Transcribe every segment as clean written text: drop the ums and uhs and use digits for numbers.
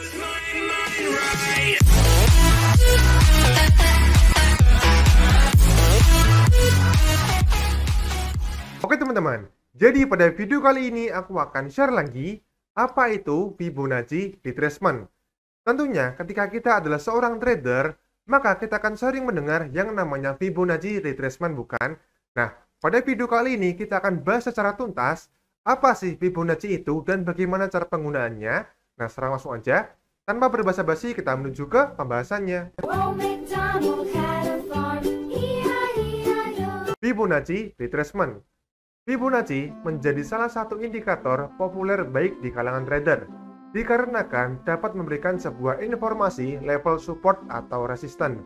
Oke teman-teman, jadi pada video kali ini aku akan share lagi apa itu Fibonacci retracement. Tentunya ketika kita adalah seorang trader, maka kita akan sering mendengar yang namanya Fibonacci retracement, bukan? Nah, pada video kali ini kita akan bahas secara tuntas apa sih Fibonacci itu dan bagaimana cara penggunaannya. Nah, sekarang langsung aja, tanpa berbasa-basi kita menuju ke pembahasannya. Fibonacci retracement. Fibonacci menjadi salah satu indikator populer baik di kalangan trader, dikarenakan dapat memberikan sebuah informasi level support atau resisten.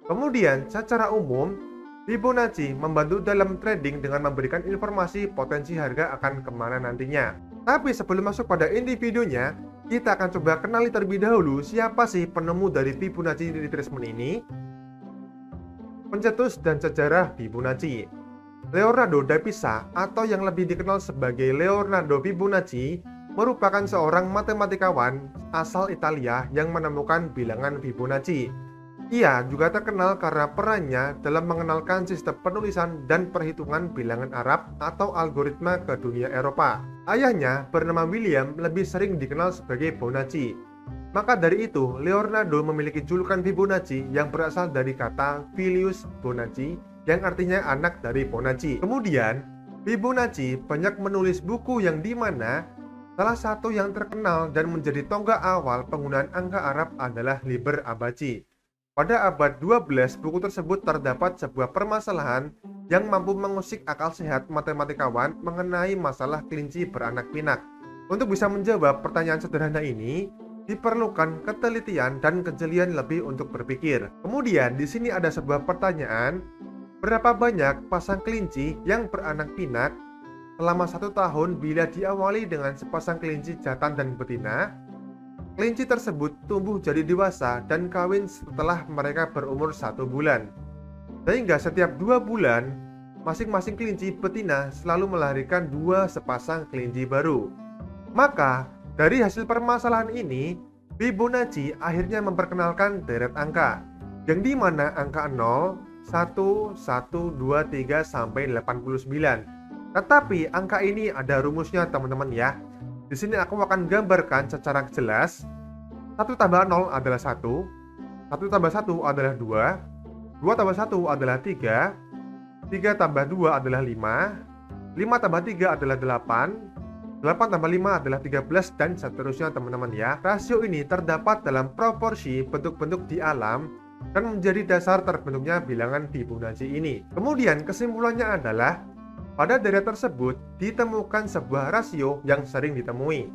Kemudian, secara umum, Fibonacci membantu dalam trading dengan memberikan informasi potensi harga akan kemana nantinya. Tapi sebelum masuk pada inti videonya, kita akan coba kenali terlebih dahulu siapa sih penemu dari Fibonacci retracement ini. Pencetus dan sejarah Fibonacci. Leonardo da Pisa atau yang lebih dikenal sebagai Leonardo Fibonacci merupakan seorang matematikawan asal Italia yang menemukan bilangan Fibonacci. Ia juga terkenal karena perannya dalam mengenalkan sistem penulisan dan perhitungan bilangan Arab atau algoritma ke dunia Eropa. Ayahnya bernama William lebih sering dikenal sebagai Bonacci. Maka dari itu, Leonardo memiliki julukan Fibonacci yang berasal dari kata Filius Bonacci yang artinya anak dari Bonacci. Kemudian, Fibonacci banyak menulis buku yang dimana salah satu yang terkenal dan menjadi tonggak awal penggunaan angka Arab adalah Liber Abaci. Pada abad 12, buku tersebut terdapat sebuah permasalahan yang mampu mengusik akal sehat matematikawan mengenai masalah kelinci beranak pinak. Untuk bisa menjawab pertanyaan sederhana ini, diperlukan ketelitian dan kejelian lebih untuk berpikir. Kemudian, di sini ada sebuah pertanyaan. Berapa banyak pasang kelinci yang beranak pinak selama 1 tahun bila diawali dengan sepasang kelinci jantan dan betina? Kelinci tersebut tumbuh jadi dewasa dan kawin setelah mereka berumur 1 bulan. Sehingga setiap 2 bulan, masing-masing kelinci betina selalu melahirkan 2 sepasang kelinci baru. Maka, dari hasil permasalahan ini, Fibonacci akhirnya memperkenalkan deret angka, yang dimana angka 0, 1, 1, 2, 3, sampai 89. Tetapi angka ini ada rumusnya teman-teman ya. Di sini aku akan gambarkan secara jelas. 1 tambah 0 adalah 1, 1 tambah 1 adalah 2, 2 tambah 1 adalah 3, 3 tambah 2 adalah 5, 5 tambah 3 adalah 8, 8 tambah 5 adalah 13, dan seterusnya teman-teman ya. Rasio ini terdapat dalam proporsi bentuk-bentuk di alam dan menjadi dasar terbentuknya bilangan Fibonacci ini. Kemudian kesimpulannya adalah pada deret tersebut ditemukan sebuah rasio yang sering ditemui,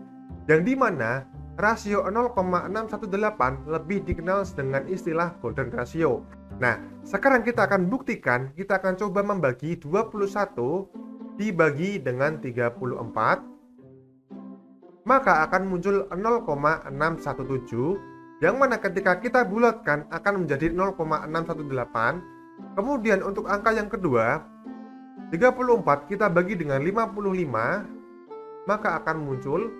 yang dimana rasio 0,618 lebih dikenal dengan istilah golden ratio. Nah, sekarang kita akan buktikan. Kita akan coba membagi 21 dibagi dengan 34, maka akan muncul 0,617, yang mana ketika kita bulatkan akan menjadi 0,618. Kemudian untuk angka yang kedua, 34 kita bagi dengan 55, maka akan muncul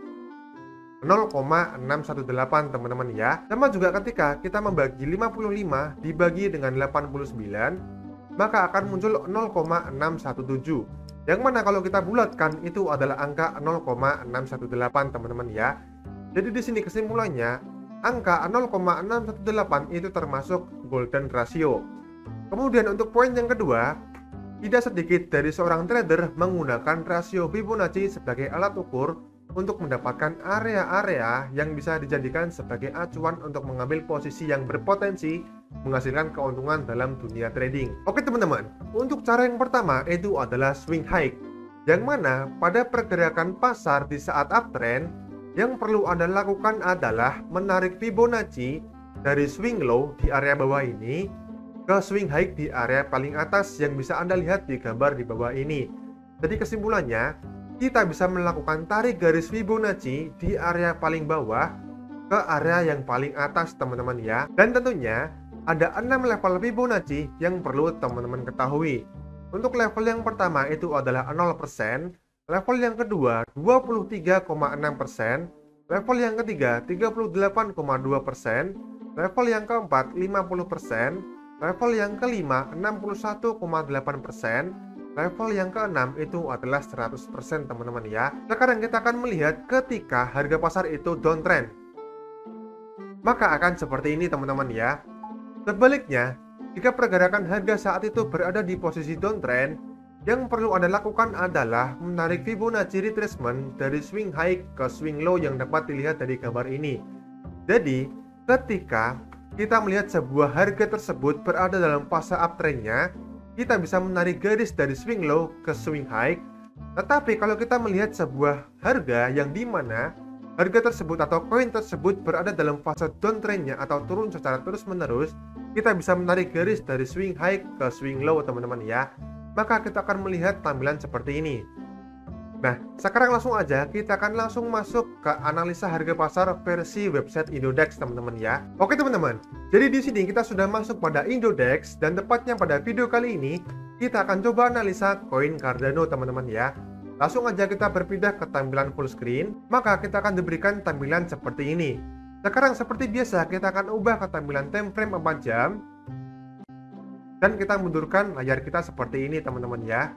0,618 teman-teman ya. Sama juga ketika kita membagi 55 dibagi dengan 89, maka akan muncul 0,617. Yang mana kalau kita bulatkan itu adalah angka 0,618 teman-teman ya. Jadi di sini kesimpulannya, angka 0,618 itu termasuk golden ratio. Kemudian untuk poin yang kedua, tidak sedikit dari seorang trader menggunakan rasio Fibonacci sebagai alat ukur untuk mendapatkan area-area yang bisa dijadikan sebagai acuan untuk mengambil posisi yang berpotensi menghasilkan keuntungan dalam dunia trading. Oke teman-teman, untuk cara yang pertama itu adalah swing high, yang mana pada pergerakan pasar di saat uptrend, yang perlu Anda lakukan adalah menarik Fibonacci dari swing low di area bawah ini ke swing high di area paling atas yang bisa Anda lihat di gambar di bawah ini. Jadi kesimpulannya, kita bisa melakukan tarik garis Fibonacci di area paling bawah ke area yang paling atas teman-teman ya. Dan tentunya ada 6 level Fibonacci yang perlu teman-teman ketahui. Untuk level yang pertama itu adalah 0%, level yang kedua 23,6%, level yang ketiga 38,2%, level yang keempat 50%, level yang kelima 61,8%, level yang keenam itu adalah 100% teman-teman ya. Sekarang kita akan melihat ketika harga pasar itu downtrend, maka akan seperti ini teman-teman ya. Sebaliknya, jika pergerakan harga saat itu berada di posisi downtrend, yang perlu Anda lakukan adalah menarik Fibonacci retracement dari swing high ke swing low yang dapat dilihat dari gambar ini. Jadi, ketika kita melihat sebuah harga tersebut berada dalam fase uptrendnya, kita bisa menarik garis dari swing low ke swing high. Tetapi kalau kita melihat sebuah harga yang dimana harga tersebut atau koin tersebut berada dalam fase downtrendnya atau turun secara terus-menerus, kita bisa menarik garis dari swing high ke swing low teman-teman ya. Maka kita akan melihat tampilan seperti ini. Nah, sekarang langsung aja kita akan langsung masuk ke analisa harga pasar versi website Indodex teman-teman ya. Oke teman-teman, jadi di sini kita sudah masuk pada Indodex dan tepatnya pada video kali ini kita akan coba analisa koin Cardano teman-teman ya. Langsung aja kita berpindah ke tampilan full screen, maka kita akan diberikan tampilan seperti ini. Sekarang seperti biasa kita akan ubah ke tampilan time frame 4 jam dan kita mundurkan layar kita seperti ini teman-teman ya.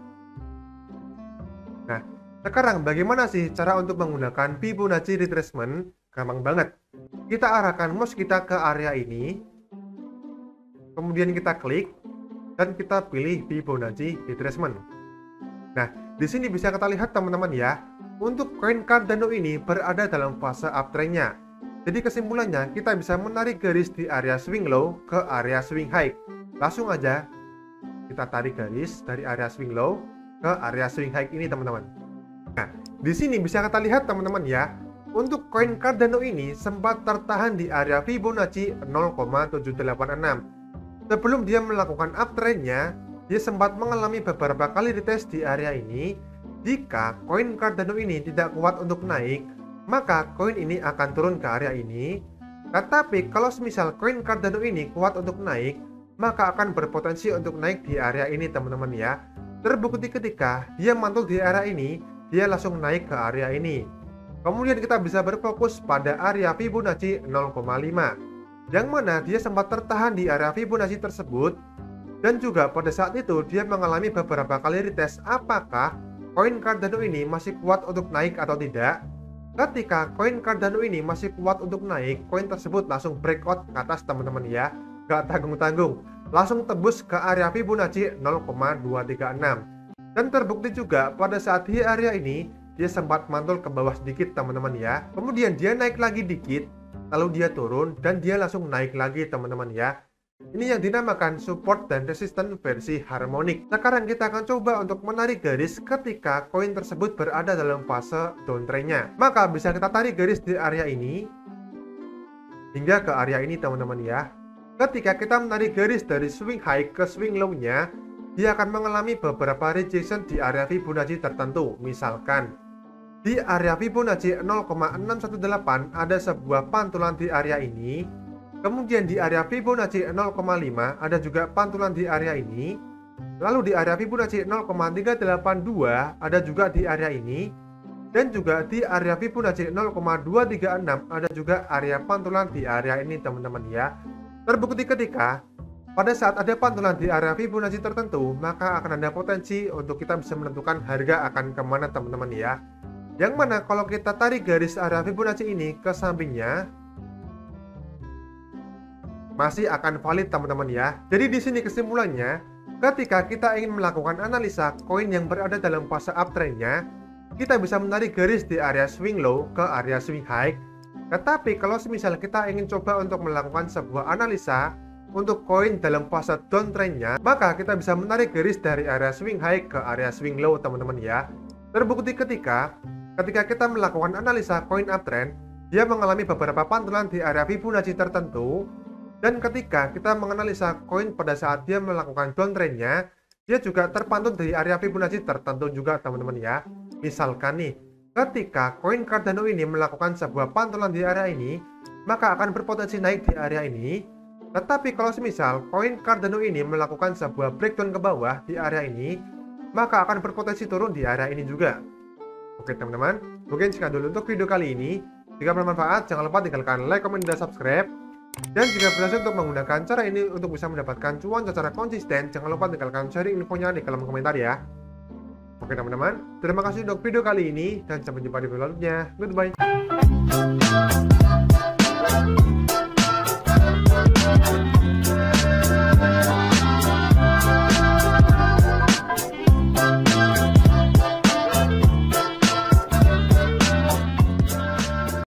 Nah, sekarang bagaimana sih cara untuk menggunakan Fibonacci retracement? Gampang banget. Kita arahkan mouse kita ke area ini, kemudian kita klik dan kita pilih Fibonacci retracement. Nah, di sini bisa kita lihat teman-teman ya, untuk koin Cardano ini berada dalam fase uptrendnya. Jadi kesimpulannya kita bisa menarik garis di area swing low ke area swing high. Langsung aja kita tarik garis dari area swing low ke area swing high ini teman-teman. Nah, di sini bisa kita lihat teman-teman ya, untuk koin Cardano ini sempat tertahan di area Fibonacci 0,786. Sebelum dia melakukan uptrendnya, dia sempat mengalami beberapa kali retest di area ini. Jika koin Cardano ini tidak kuat untuk naik, maka koin ini akan turun ke area ini. Tetapi kalau semisal koin Cardano ini kuat untuk naik, maka akan berpotensi untuk naik di area ini teman-teman ya. Terbukti ketika dia mantul di area ini, dia langsung naik ke area ini. Kemudian kita bisa berfokus pada area Fibonacci 0,5, yang mana dia sempat tertahan di area Fibonacci tersebut. Dan juga pada saat itu dia mengalami beberapa kali retest apakah koin Cardano ini masih kuat untuk naik atau tidak. Ketika koin Cardano ini masih kuat untuk naik, koin tersebut langsung breakout ke atas teman-teman ya. Gak tanggung-tanggung, langsung tembus ke area Fibonacci 0,236. Dan terbukti juga pada saat di area ini dia sempat mantul ke bawah sedikit teman-teman ya. Kemudian dia naik lagi dikit, lalu dia turun dan dia langsung naik lagi teman-teman ya. Ini yang dinamakan support dan resistance versi harmonik. Sekarang kita akan coba untuk menarik garis ketika koin tersebut berada dalam fase downtrendnya. Maka bisa kita tarik garis di area ini hingga ke area ini teman-teman ya. Ketika kita menarik garis dari swing high ke swing low-nya, dia akan mengalami beberapa rejection di area Fibonacci tertentu. Misalkan di area Fibonacci 0,618 ada sebuah pantulan di area ini. Kemudian di area Fibonacci 0,5 ada juga pantulan di area ini. Lalu di area Fibonacci 0,382 ada juga di area ini. Dan juga di area Fibonacci 0,236 ada juga area pantulan di area ini teman-teman ya. Terbukti ketika pada saat ada pantulan di area Fibonacci tertentu, maka akan ada potensi untuk kita bisa menentukan harga akan kemana teman-teman ya. Yang mana kalau kita tarik garis area Fibonacci ini ke sampingnya, masih akan valid teman-teman ya. Jadi di sini kesimpulannya, ketika kita ingin melakukan analisa koin yang berada dalam fase uptrendnya, kita bisa menarik garis di area swing low ke area swing high. Tetapi kalau semisal kita ingin coba untuk melakukan sebuah analisa untuk koin dalam fase downtrendnya, maka kita bisa menarik garis dari area swing high ke area swing low teman-teman ya. Terbukti ketika kita melakukan analisa koin uptrend, dia mengalami beberapa pantulan di area Fibonacci tertentu. Dan ketika kita menganalisa koin pada saat dia melakukan downtrendnya, dia juga terpantul dari area Fibonacci tertentu juga teman-teman ya. Misalkan nih, ketika koin Cardano ini melakukan sebuah pantulan di area ini, maka akan berpotensi naik di area ini. Tetapi kalau semisal koin Cardano ini melakukan sebuah breakdown ke bawah di area ini, maka akan berpotensi turun di area ini juga. Oke teman-teman, mungkin sekian dulu untuk video kali ini. Jika bermanfaat, jangan lupa tinggalkan like, komen, dan subscribe. Dan jika berhasil untuk menggunakan cara ini untuk bisa mendapatkan cuan secara konsisten, jangan lupa tinggalkan sharing infonya di kolom komentar ya. Oke teman-teman, terima kasih untuk video kali ini dan sampai jumpa di video selanjutnya. Goodbye.